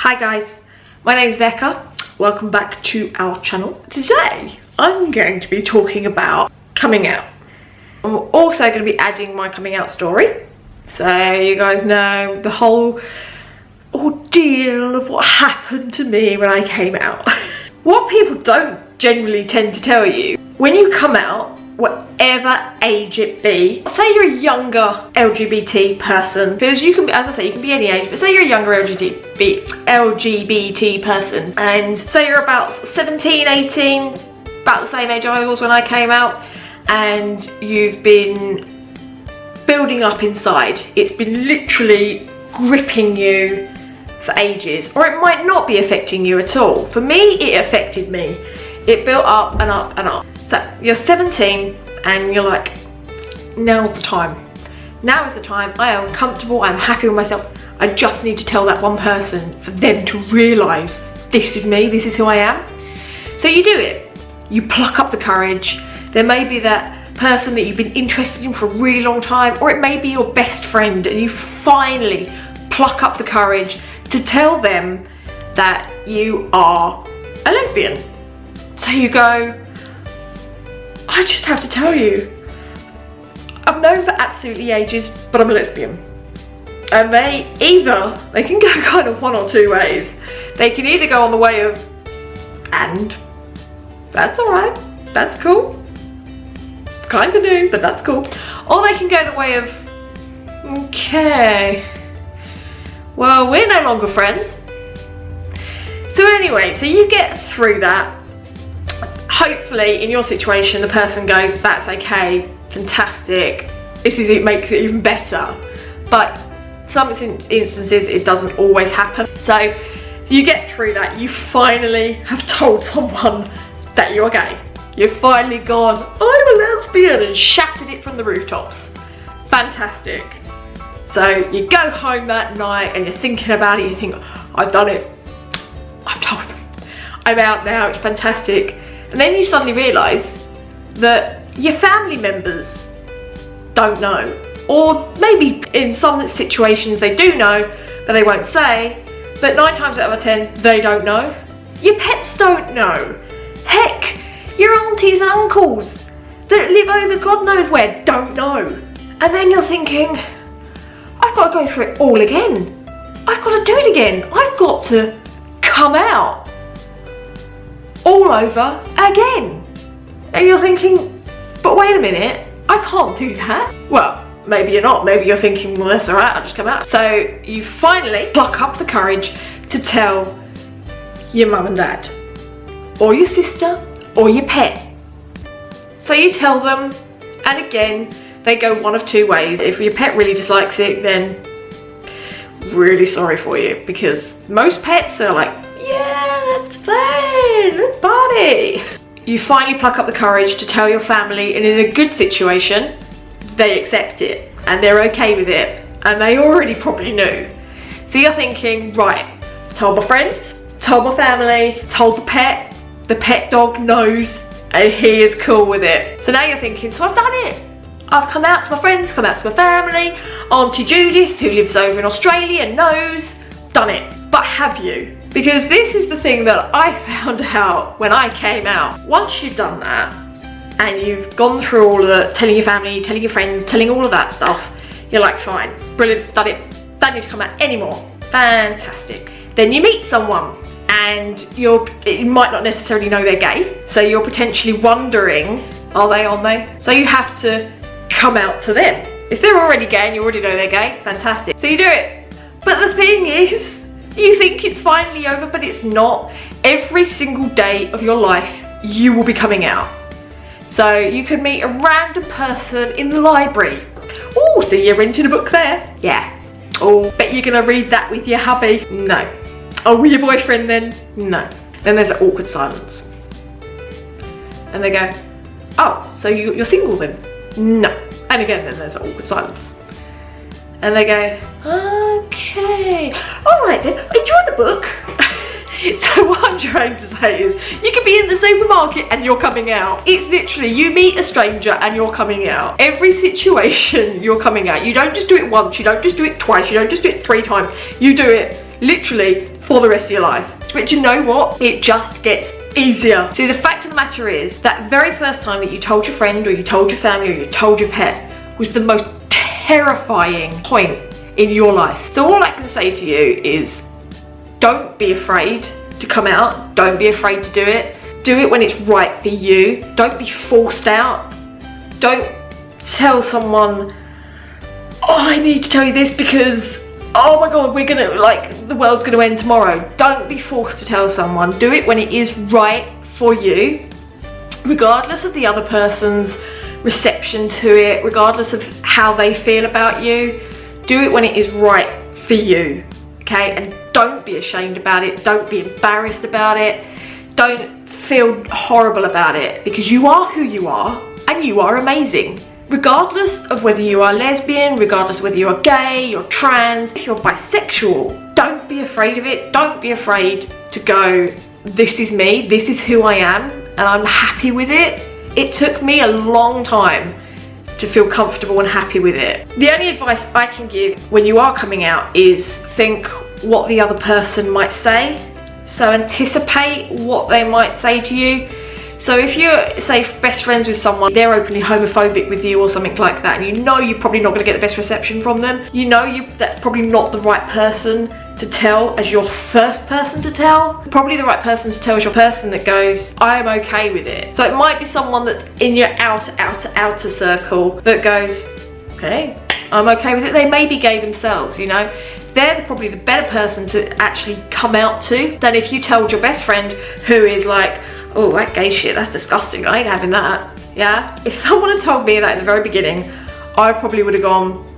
Hi guys, my name's Veka. Welcome back to our channel. Today I'm going to be talking about coming out. I'm also going to be adding my coming out story, so you guys know the whole ordeal of what happened to me when I came out. What people don't generally tend to tell you, when you come out, whatever age it be, say you're a younger LGBT person, because you can be, as I say, you can be any age, but say you're a younger LGBT person, and say you're about 17, 18, about the same age I was when I came out, and you've been building up inside. It's been literally gripping you for ages, or it might not be affecting you at all. For me, it affected me. It built up and up and up. So you're 17 and you're like, now's the time. Now is the time. I am comfortable, I'm happy with myself. I just need to tell that one person for them to realise this is me, this is who I am. So you do it. You pluck up the courage. There may be that person that you've been interested in for a really long time, or it may be your best friend, and you finally pluck up the courage to tell them that you are a lesbian. So you go, I just have to tell you, I've known for absolutely ages, but I'm a lesbian. And they can go kind of one or two ways. They can either go on the way of, and that's alright, that's cool, kinda new, but that's cool. Or they can go the way of, okay, well, we're no longer friends. So anyway, so you get through that. Hopefully in your situation the person goes, that's okay, fantastic, it makes it even better. But some instances it doesn't always happen. So you get through that, you finally have told someone that you're gay. You've finally gone, I'm a lesbian, and shouted it from the rooftops. Fantastic. So you go home that night and you're thinking about it, you think, I've done it, I've told them, I'm out now, it's fantastic. And then you suddenly realise that your family members don't know. Or maybe in some situations they do know, but they won't say. But 9 times out of 10, they don't know. Your pets don't know. Heck, your aunties and uncles that live over God knows where don't know. And then you're thinking, I've got to go through it all again. I've got to do it again. I've got to come out all over again. And you're thinking, but wait a minute, I can't do that. Well, maybe you're not. Maybe you're thinking, well, that's alright, I'll just come out. So you finally pluck up the courage to tell your mum and dad, or your sister, or your pet. So you tell them, and again, they go one of two ways. If your pet really dislikes it, then really sorry for you, because most pets are like, yeah, that's fine, let's party. You finally pluck up the courage to tell your family, and in a good situation, they accept it and they're okay with it, and they already probably knew. So you're thinking, right, told my friends, told my family, told the pet dog knows, and he is cool with it. So now you're thinking, so I've done it. I've come out to my friends, come out to my family, Auntie Judith, who lives over in Australia, knows, done it. But have you? Because this is the thing that I found out when I came out. Once you've done that, and you've gone through all of the telling your family, telling your friends, telling all of that stuff, you're like, fine, brilliant, done it, don't need to come out anymore, fantastic. Then you meet someone, and you might not necessarily know they're gay, so you're potentially wondering, are they on they? So you have to come out to them. If they're already gay and you already know they're gay, fantastic. So you do it. But the thing is, you think it's finally over, but it's not. Every single day of your life, you will be coming out. So you could meet a random person in the library. Oh, so you're renting a book there? Yeah. Oh, bet you're gonna read that with your hubby? No. Oh, with your boyfriend then? No. Then there's an awkward silence. And they go, oh, so you're single then? No. And again, then there's an awkward silence. And they go, okay, all right then, enjoy the book. So what I'm trying to say is, you could be in the supermarket and you're coming out. It's literally, you meet a stranger and you're coming out. Every situation, you're coming out. You don't just do it once, you don't just do it twice, you don't just do it 3 times. You do it literally for the rest of your life. But you know what? It just gets easier. See, the fact of the matter is that very first time that you told your friend or you told your family or you told your pet was the most terrifying point in your life. So all I can say to you is don't be afraid to come out. Don't be afraid to do it. Do it when it's right for you. Don't be forced out. Don't tell someone, oh, I need to tell you this because, oh my God, we're gonna, like, the world's gonna end tomorrow. Don't be forced to tell someone. Do it when it is right for you, regardless of the other person's reception to it, regardless of how they feel about you. Do it when it is right for you, okay? And don't be ashamed about it. Don't be embarrassed about it. Don't feel horrible about it, because you are who you are and you are amazing. Regardless of whether you are lesbian, regardless of whether you are gay, you're trans, if you're bisexual, don't be afraid of it. Don't be afraid to go, this is me, this is who I am, and I'm happy with it. It took me a long time to feel comfortable and happy with it. The only advice I can give when you are coming out is think what the other person might say. So anticipate what they might say to you. So if you're, say, best friends with someone, they're openly homophobic with you or something like that, and you know you're probably not going to get the best reception from them, you know that's probably not the right person to tell as your first person to tell. Probably the right person to tell is your person that goes, I am okay with it. So it might be someone that's in your outer circle that goes, okay, I'm okay with it. They may be gay themselves, you know. They're probably the better person to actually come out to than if you told your best friend who is like, oh, that gay shit, that's disgusting, I ain't having that, yeah? If someone had told me that in the very beginning, I probably would have gone,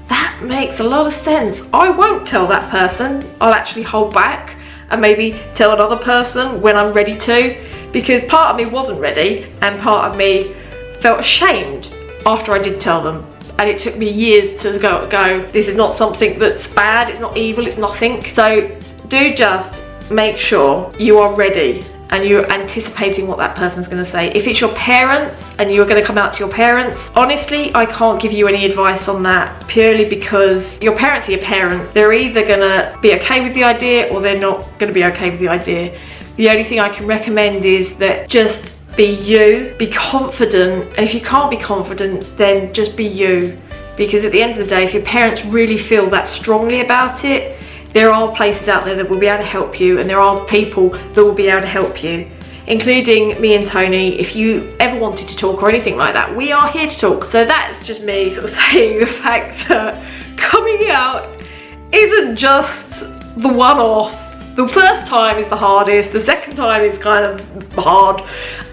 that makes a lot of sense. I won't tell that person. I'll actually hold back and maybe tell another person when I'm ready to, because part of me wasn't ready and part of me felt ashamed after I did tell them. And it took me years to go, this is not something that's bad, it's not evil, it's nothing. So do just make sure you are ready and you're anticipating what that person's going to say. If it's your parents and you're going to come out to your parents, honestly, I can't give you any advice on that, purely because your parents are your parents. They're either going to be okay with the idea or they're not going to be okay with the idea. The only thing I can recommend is that just be you, be confident, and if you can't be confident, then just be you. Because at the end of the day, if your parents really feel that strongly about it, there are places out there that will be able to help you, and there are people that will be able to help you, including me and Tony. If you ever wanted to talk or anything like that, we are here to talk. So that's just me sort of saying the fact that coming out isn't just the one-off. The first time is the hardest, the second time is kind of hard,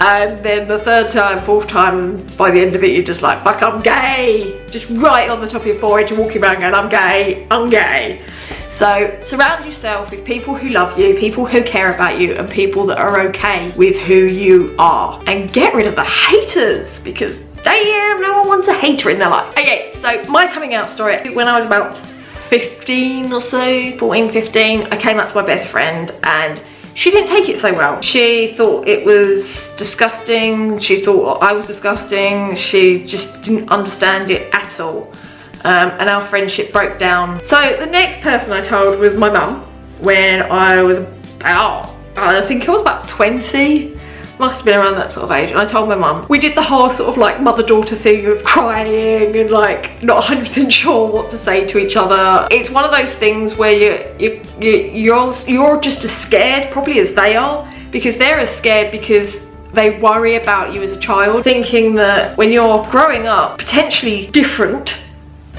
and then the third time, fourth time, by the end of it you're just like, fuck, I'm gay! Just right on the top of your forehead, you're walking around going, I'm gay, I'm gay. So surround yourself with people who love you, people who care about you, and people that are okay with who you are. And get rid of the haters, because damn, no one wants a hater in their life. Okay, so my coming out story, when I was about 15 or so, 14, 15, I came out to my best friend and she didn't take it so well. She thought it was disgusting, she thought I was disgusting, she just didn't understand it at all. And our friendship broke down. So the next person I told was my mum when I was about, I think I was about 20. Must have been around that sort of age, and I told my mum. We did the whole sort of like mother-daughter thing of crying and like not 100% sure what to say to each other. It's one of those things where you're just as scared probably as they are, because they're as scared because they worry about you as a child, thinking that when you're growing up potentially different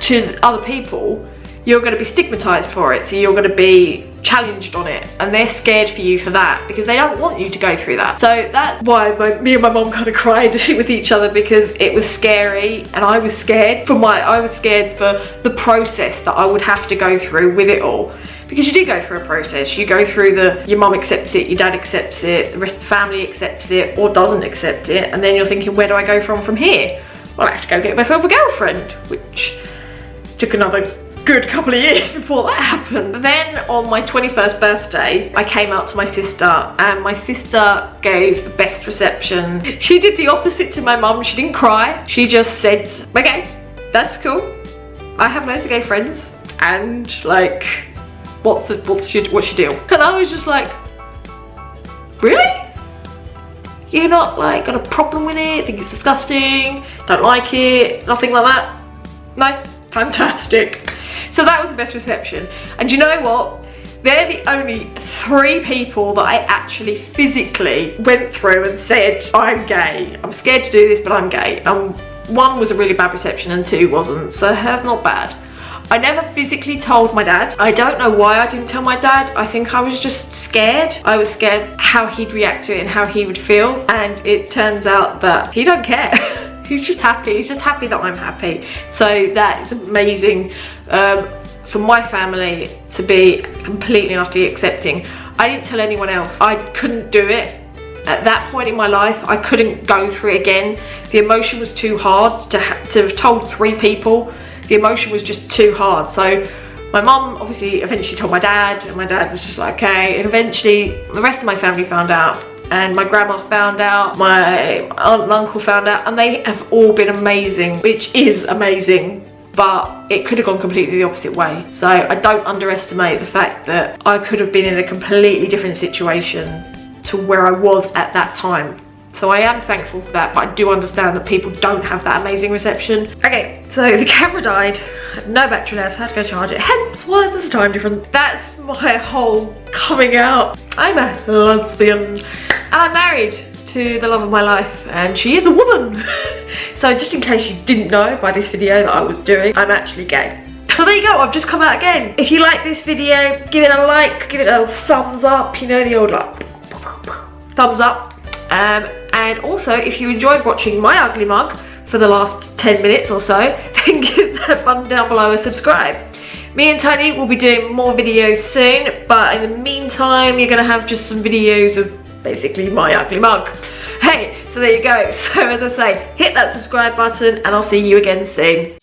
to other people, you're going to be stigmatized for it, so you're going to be challenged on it, and they're scared for you for that because they don't want you to go through that. So that's why me and my mom kind of cried with each other, because it was scary and I was scared for the process that I would have to go through with it all. Because you do go through a process. You go through your mum accepts it, your dad accepts it, the rest of the family accepts it or doesn't accept it, and then you're thinking, where do I go from here? Well, I have to go get myself a girlfriend, which took another good couple of years before that happened. But then on my 21st birthday, I came out to my sister, and my sister gave the best reception. She did the opposite to my mum. She didn't cry. She just said, okay, that's cool. I have loads of gay friends, and like, what's your deal? And I was just like, really? You're not like got a problem with it, think it's disgusting, don't like it, nothing like that? No? Fantastic. So that was the best reception. And you know what? They're the only 3 people that I actually physically went through and said, I'm gay. I'm scared to do this, but I'm gay. 1 was a really bad reception and 2 wasn't, so that's not bad. I never physically told my dad. I don't know why I didn't tell my dad. I think I was just scared. I was scared how he'd react to it and how he would feel. And it turns out that he don't care. He's just happy. He's just happy that I'm happy. So that is amazing. For my family to be completely and utterly accepting. I didn't tell anyone else. I couldn't do it. At that point in my life, I couldn't go through it again. The emotion was too hard to have told 3 people. The emotion was just too hard. So my mum obviously eventually told my dad, and my dad was just like, okay. And eventually the rest of my family found out, and my grandma found out, my aunt and uncle found out, and they have all been amazing, which is amazing. But it could have gone completely the opposite way. So I don't underestimate the fact that I could have been in a completely different situation to where I was at that time. So I am thankful for that, but I do understand that people don't have that amazing reception. Okay, so the camera died, no battery left, had to go charge it, hence why there's a time difference. That's my whole coming out. I'm a lesbian, and I'm married to the love of my life, and she is a woman. So just in case you didn't know by this video that I was doing, I'm actually gay. So there you go, I've just come out again. If you like this video, give it a like, give it a thumbs up, you know, the old like, thumbs up. And also, if you enjoyed watching my ugly mug for the last 10 minutes or so, then give that button down below and subscribe. Me and Tony will be doing more videos soon, but in the meantime, you're gonna have just some videos of basically my ugly mug. Hey, so there you go. So as I say, hit that subscribe button and I'll see you again soon.